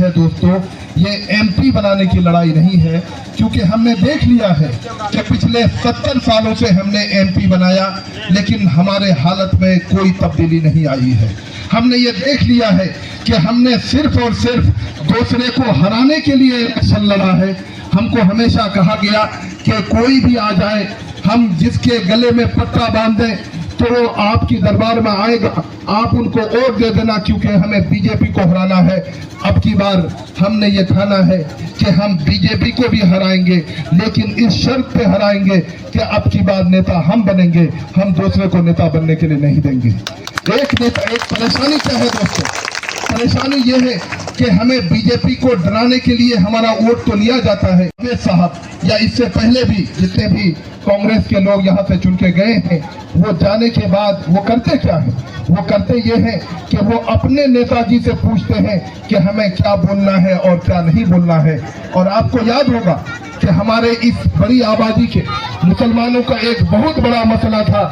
है दोस्तों, ये एमपी बनाने की लड़ाई नहीं है, क्योंकि हमने देख लिया है कि पिछले 70 सालों से हमने एमपी बनाया, लेकिन हमारे हालत में कोई तब्दीली नहीं आई है। हमने ये देख लिया है कि हमने सिर्फ और सिर्फ दूसरे को हराने के लिए इलेक्शन लड़ा है। हमको हमेशा कहा गया कि कोई भी आ जाए, हम जिसके गले में पट्टा बांध दें तो वो आपकी दरबार में आएगा, आप उनको वोट दे देना, क्योंकि हमें बीजेपी को हराना है। अब की बार हमने ये ठाना है कि हम बीजेपी को भी हराएंगे, लेकिन इस शर्त पे हराएंगे कि अब की बार नेता हम बनेंगे, हम दूसरे को नेता बनने के लिए नहीं देंगे। एक नेता, एक परेशानी क्या है दोस्तों, परेशानी ये है कि हमें बीजेपी को डराने के लिए हमारा वोट तो लिया जाता है। अमित साहब या इससे पहले भी जितने भी कांग्रेस के लोग यहाँ से चुन के गए हैं, वो जाने के बाद वो करते क्या है, वो करते ये हैं कि वो अपने नेताजी से पूछते हैं कि हमें क्या बोलना है और क्या नहीं बोलना है। और आपको याद होगा कि हमारे इस बड़ी आबादी के मुसलमानों का एक बहुत बड़ा मसला था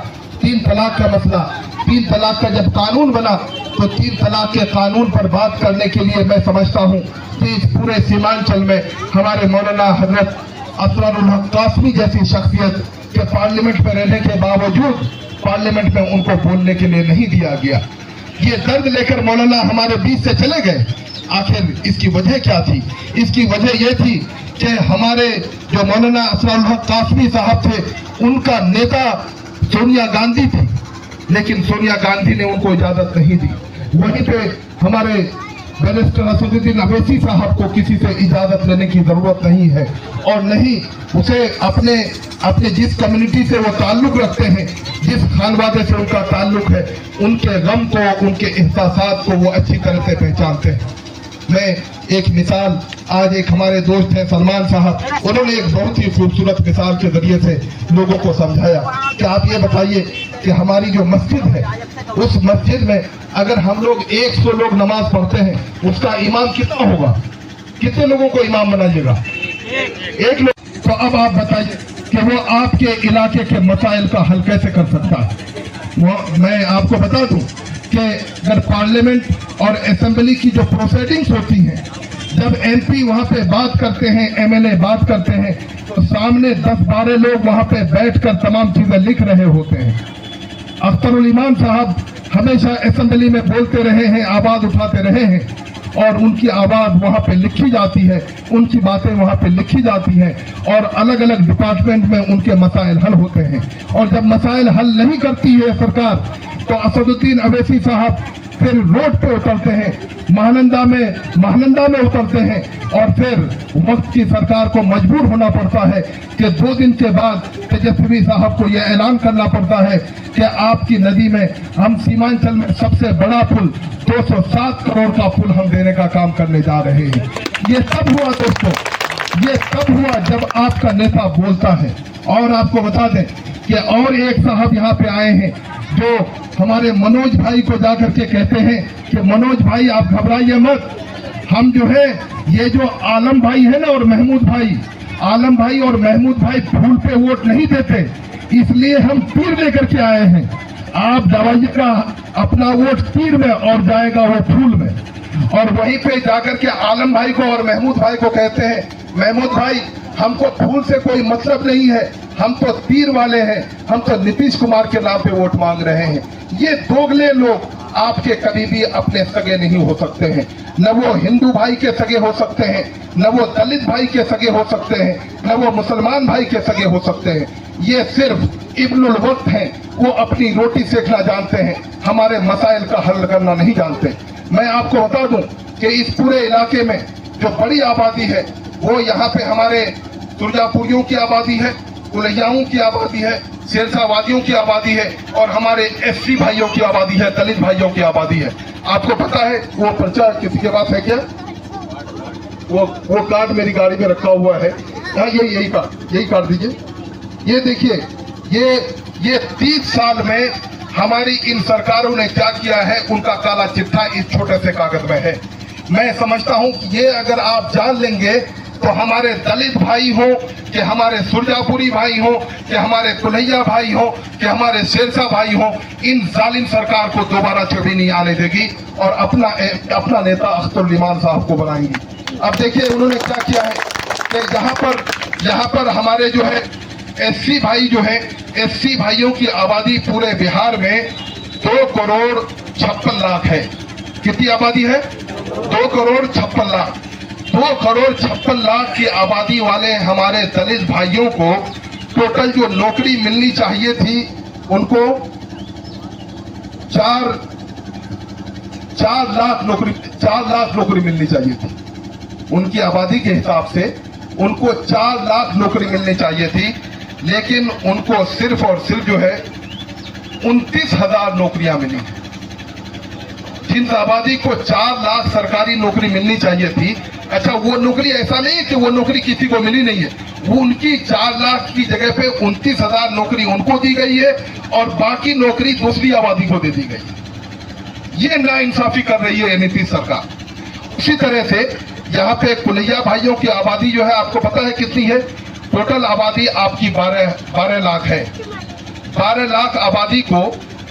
3 तलाक का मसला। 3 तलाक का जब कानून बना तो 3 तलाक के कानून पर बात करने के लिए मैं समझता हूँ कि इस पूरे सीमांचल में हमारे मौलाना हजरत असरारुल हक कासमी जैसी शख्सियत के पार्लियामेंट में रहने के बावजूद पार्लियामेंट में उनको बोलने के लिए नहीं दिया गया। ये दर्द लेकर मौलाना हमारे बीच से चले गए। आखिर इसकी वजह क्या थी? इसकी वजह ये थी कि हमारे जो मौलाना असरारुल हक कासमी साहब थे, उनका नेता सोनिया गांधी थी, लेकिन सोनिया गांधी ने उनको इजाजत नहीं दी। वहीं पे हमारे बैरिस्टर असदुद्दीन अवैसी साहब को किसी से इजाजत लेने की जरूरत नहीं है, और नहीं उसे अपने जिस कम्युनिटी से वो ताल्लुक रखते हैं, जिस खानवादे से उनका ताल्लुक है, उनके गम को, उनके एहसासात को वो अच्छी तरह से पहचानते हैं। मैं एक मिसाल, आज एक हमारे दोस्त हैं सलमान साहब, उन्होंने एक बहुत ही खूबसूरत मिसाल के जरिए से लोगों को समझाया कि आप ये बताइए कि हमारी जो मस्जिद है, उस मस्जिद में अगर हम लोग 100 लोग नमाज पढ़ते हैं, उसका इमाम कितना होगा? कितने लोगों को इमाम बनाइएगा? 1 लोग। तो अब आप बताइए कि वो आपके इलाके के मसाइल का हल कैसे कर सकता है? मैं आपको बता दूं कि अगर पार्लियामेंट और असेंबली की जो प्रोसीडिंग्स होती हैं, जब एमपी वहां पे बात करते हैं, एमएलए बात करते हैं, तो सामने 10-12 लोग वहां पे बैठकर तमाम चीजें लिख रहे होते हैं। अख्तरुल इमाम साहब हमेशा असेंबली में बोलते रहे हैं, आवाज उठाते रहे हैं, और उनकी आवाज वहां पे लिखी जाती है, उनकी बातें वहां पे लिखी जाती हैं, और अलग अलग डिपार्टमेंट में उनके मसाइल हल होते हैं। और जब मसाइल हल नहीं करती है सरकार, तो असदुद्दीन अवैसी साहब फिर रोड पे उतरते हैं, महानंदा में उतरते हैं, और फिर वक्त की सरकार को मजबूर होना पड़ता है कि 2 दिन के बाद तेजस्वी साहब को यह ऐलान करना पड़ता है कि आपकी नदी में हम सीमांचल में सबसे बड़ा पुल 207 करोड़ का पुल हम देने का काम करने जा रहे हैं। ये तब हुआ दोस्तों, ये तब हुआ जब आपका नेता बोलता है। और आपको बता दें कि और एक साहब यहाँ पे आए हैं जो हमारे मनोज भाई को जाकर के कहते हैं कि मनोज भाई आप घबराइए मत, हम जो है ये जो आलम भाई है ना और महमूद भाई, आलम भाई और महमूद भाई फूल पे वोट नहीं देते, इसलिए हम तीर लेकर के आए हैं। आप दवाइएगा अपना वोट तीर में और जाएगा वो फूल में। और वहीं पे जाकर के आलम भाई को और महमूद भाई को कहते हैं, महमूद भाई हमको फूल से कोई मतलब नहीं है, हम तो तीर वाले हैं, हम तो नीतीश कुमार के नाम पे वोट मांग रहे हैं। ये दोगले लोग आपके कभी भी अपने सगे नहीं हो सकते हैं। न वो हिंदू भाई के सगे हो सकते हैं, न वो दलित भाई के सगे हो सकते हैं, न वो मुसलमान भाई के सगे हो सकते हैं। ये सिर्फ इब्नुल वक्त हैं, वो अपनी रोटी सेकना जानते हैं, हमारे मसाइल का हल करना नहीं जानते। मैं आपको बता दूं कि इस पूरे इलाके में जो बड़ी आबादी है, वो यहाँ पे हमारे सुरजापुरियों की आबादी है, कुलैयाओं की आबादी है, शेरशाहवादियों की आबादी है, और हमारे एससी भाइयों की आबादी है, दलित भाइयों की आबादी है। आपको पता है वो पर्चा किसी के पास है क्या? वो कार्ड मेरी गाड़ी में रखा हुआ है। हाँ, यही कार्ड दीजिए। ये देखिए, ये 30 साल में हमारी इन सरकारों ने क्या किया है, उनका काला चिट्ठा इस छोटे से कागज में है। मैं समझता हूं कि ये अगर आप जान लेंगे तो हमारे दलित भाई हो कि हमारे सुरजापुरी भाई हो कि हमारे कुल्हैया भाई हो कि हमारे शेरशाह भाई हो, इन जालिम सरकार को दोबारा छवि नहीं आने देगी और अपना नेता अख्तरुल साहब को बनाएंगी। अब देखिए उन्होंने क्या किया है कि यहाँ पर हमारे जो है एससी भाई जो है, एससी भाइयों की आबादी पूरे बिहार में 2 करोड़ 56 लाख है। कितनी आबादी है? 2 करोड़ 56 लाख। 2 करोड़ 56 लाख की आबादी वाले हमारे दलित भाइयों को टोटल जो नौकरी मिलनी चाहिए थी उनको 4 लाख नौकरी मिलनी चाहिए थी। उनकी आबादी के हिसाब से उनको 4 लाख नौकरी मिलनी चाहिए थी, लेकिन उनको सिर्फ और सिर्फ जो है 29,000 नौकरियां मिली। जिन आबादी को 4 लाख सरकारी नौकरी मिलनी चाहिए थी, अच्छा वो नौकरी ऐसा नहीं है कि वो नौकरी किसी को मिली नहीं है, वो उनकी 4 लाख की जगह पे 29,000 नौकरी उनको दी गई है और बाकी नौकरी दूसरी आबादी को दे दी गई है। ये नाइंसाफी कर रही है नीतीश सरकार। उसी तरह से यहाँ पे कुल्हैया भाइयों की आबादी जो है आपको पता है कितनी है? टोटल आबादी आपकी 12 लाख है। 12 लाख आबादी को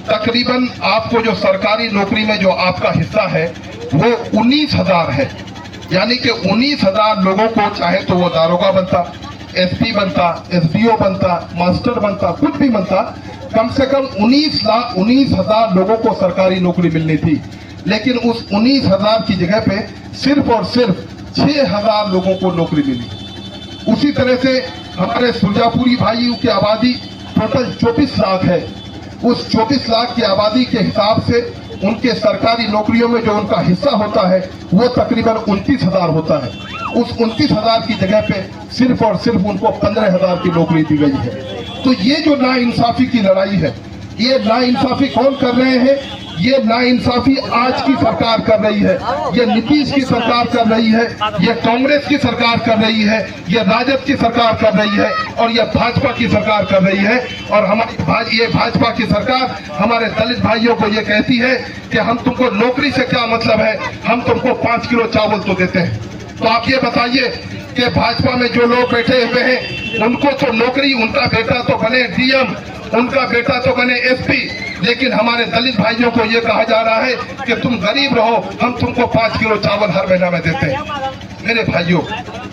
तकरीबन आपको जो सरकारी नौकरी में जो आपका हिस्सा है वो 19,000 है। यानी कि 19,000 लोगों को चाहे तो वो दारोगा बनता, एसपी बनता, एसडीओ बनता, मास्टर बनता, कुछ भी बनता, कम से कम 19,000 लोगों को सरकारी नौकरी मिलनी थी। लेकिन उस 19,000 की जगह पे सिर्फ और सिर्फ 6,000 लोगों को नौकरी मिली। उसी तरह से हमारे सुरजापुरी भाइयों की आबादी टोटल 24 लाख है। उस 24 लाख की आबादी के हिसाब से उनके सरकारी नौकरियों में जो उनका हिस्सा होता है वो तकरीबन 29,000 होता है। उस 29,000 की जगह पे सिर्फ और सिर्फ उनको 15,000 की नौकरी दी गई है। तो ये जो नाइंसाफी की लड़ाई है, ये नाइंसाफी कौन कर रहे हैं? ये नाइंसाफी आज की सरकार कर रही है, ये नीतीश की सरकार कर रही है, ये कांग्रेस की सरकार कर रही है, ये राजद की सरकार कर रही है और ये भाजपा की सरकार कर रही है। और हमारी ये भाजपा की सरकार हमारे दलित भाइयों को ये कहती है कि हम तुमको नौकरी से क्या मतलब है, हम तुमको 5 किलो चावल तो देते हैं। तो आप ये बताइए कि भाजपा में जो लोग बैठे हुए हैं उनको तो नौकरी, उनका बेटा तो बने डीएम, उनका बेटा तो बने एसपी, लेकिन हमारे दलित भाइयों को ये कहा जा रहा है कि तुम गरीब रहो, हम तुमको 5 किलो चावल हर महीना में देते हैं। मेरे भाइयों,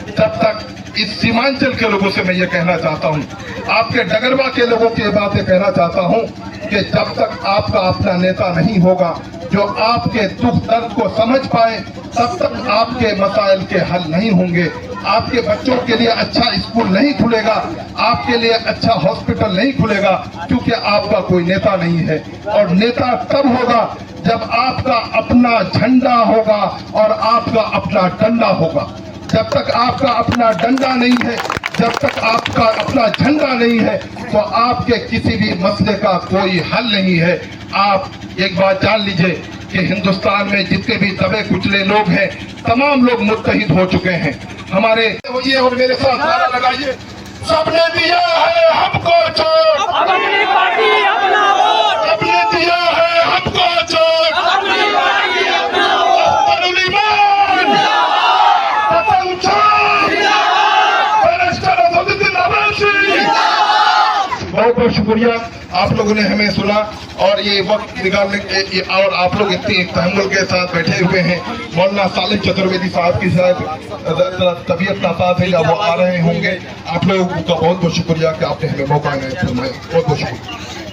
जब तक इस सीमांचल के लोगों से मैं ये कहना चाहता हूँ, आपके डगरवा के लोगों की बातें कहना चाहता हूँ कि जब तक आपका अपना नेता नहीं होगा जो आपके दुख दर्द को समझ पाए, तब तक आपके मसाइल के हल नहीं होंगे। आपके बच्चों के लिए अच्छा स्कूल नहीं खुलेगा, आपके लिए अच्छा हॉस्पिटल नहीं खुलेगा, क्योंकि आपका कोई नेता नहीं है। और नेता तब होगा जब आपका अपना झंडा होगा और आपका अपना डंडा होगा। जब तक आपका अपना डंडा नहीं है, जब तक आपका अपना झंडा नहीं है, तो आपके किसी भी मसले का कोई हल नहीं है। आप एक बात जान लीजिए कि हिंदुस्तान में जितने भी दबे कुचले लोग हैं, तमाम लोग मुत्तहिद हो चुके हैं। हमारे होइए और मेरे साथ नारा लगाइए, सबने दिया है हमको चोट, अपनी पार्टी अपना वोट, सबने दिया है हमको चोट, अपनी पार्टी अपना वोट, अख्तरुल पतंग छाप, बैरिस्टर असदुद्दीन अवैसी। बहुत बहुत शुक्रिया, आप लोगों ने हमें सुना और ये वक्त निकालने और आप लोग इतनी तहम्मुल के साथ बैठे हुए हैं। मौलाना सालिम चतुर्वेदी साहब की शायद तबीयत नासाज है या वो आ रहे होंगे। आप लोगों का बहुत बहुत शुक्रिया कि आपने हमें मौका दिया। बहुत बहुत शुक्रिया।